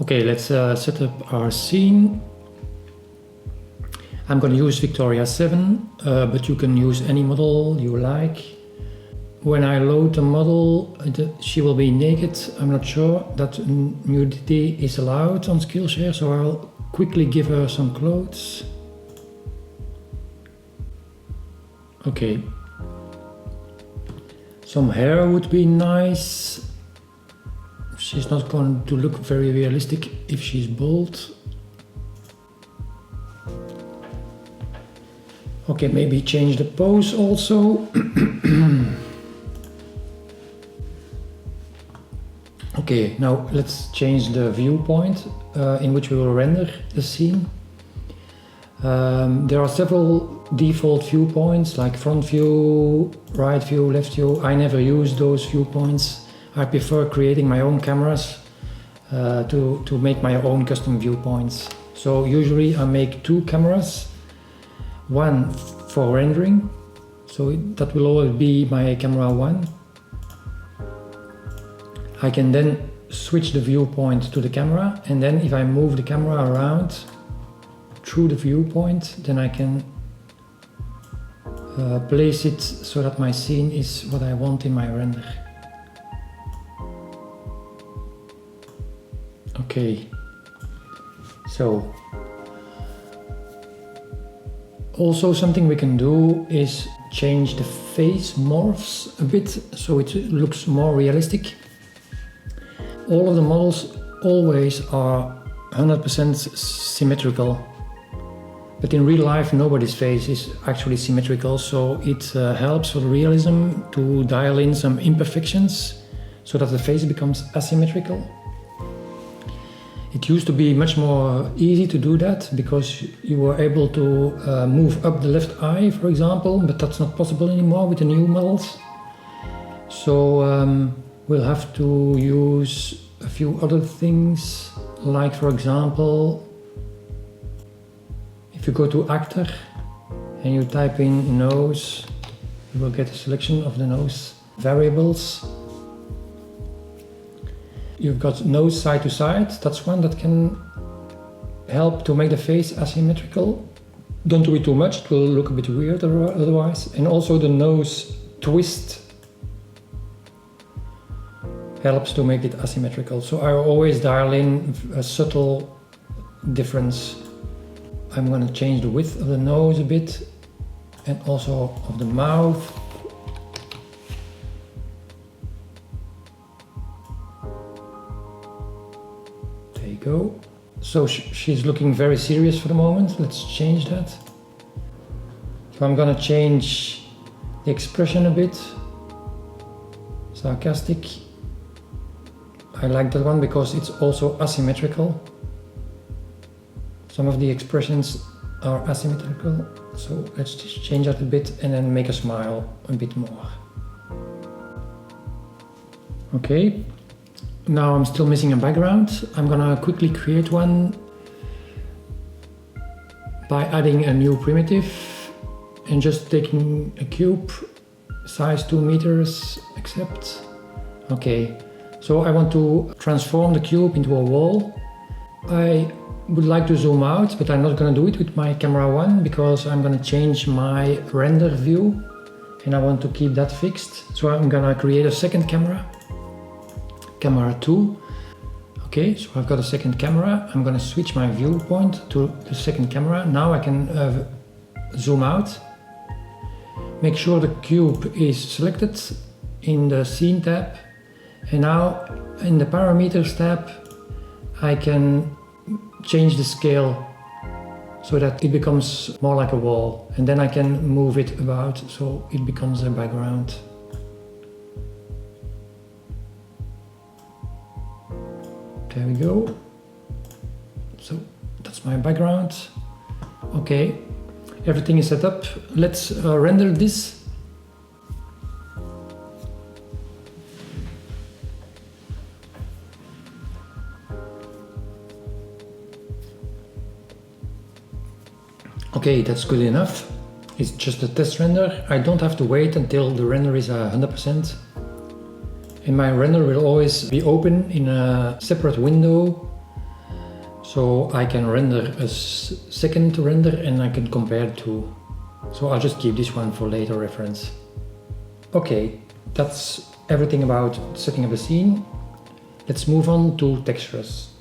Okay, let's set up our scene. I'm going to use Victoria 7, but you can use any model you like. When I load the model, she will be naked. I'm not sure that nudity is allowed on Skillshare, so I'll quickly give her some clothes. Okay. Some hair would be nice. She's not going to look very realistic if she's bald. Okay, maybe change the pose also. Okay, now let's change the viewpoint in which we will render the scene. There are several default viewpoints like front view, right view, left view. I never use those viewpoints. I prefer creating my own cameras to make my own custom viewpoints. So usually I make two cameras, one for rendering, so that will always be my camera 1. I can then switch the viewpoint to the camera, and then if I move the camera around through the viewpoint, then I can place it so that my scene is what I want in my render. Okay, so also something we can do is change the face morphs a bit so it looks more realistic. All of the models always are 100% symmetrical, but in real life nobody's face is actually symmetrical, so it helps for the realism to dial in some imperfections so that the face becomes asymmetrical. It used to be much more easy to do that because you were able to move up the left eye, for example, but that's not possible anymore with the new models. So we'll have to use a few other things, like for example, if you go to actor and you type in nose, you will get a selection of the nose variables. You've got nose side to side, that's one that can help to make the face asymmetrical. Don't do it too much, it will look a bit weird otherwise. And also the nose twist helps to make it asymmetrical. So I always dial in a subtle difference. I'm going to change the width of the nose a bit and also of the mouth. There you go. So she's looking very serious for the moment. Let's change that. So I'm going to change the expression a bit. Sarcastic. I like that one because it's also asymmetrical. Some of the expressions are asymmetrical, so let's just change that a bit and then make a smile a bit more. Okay, now I'm still missing a background. I'm gonna quickly create one by adding a new primitive and just taking a cube, size 2 meters, accept. Okay. So I want to transform the cube into a wall. I would like to zoom out, but I'm not going to do it with my camera 1 because I'm going to change my render view and I want to keep that fixed. So I'm going to create a second camera, camera 2. Okay, so I've got a second camera. I'm going to switch my viewpoint to the second camera. Now I can zoom out. Make sure the cube is selected in the scene tab. And now in the parameters tab, I can change the scale so that it becomes more like a wall. And then I can move it about so it becomes a background. There we go. So that's my background. Okay, everything is set up. Let's render this. Okay, that's good enough. It's just a test render. I don't have to wait until the render is 100%. And my render will always be open in a separate window So I can render a second render and I can compare the two. So I'll just keep this one for later reference. Okay, that's everything about setting up a scene. Let's move on to textures.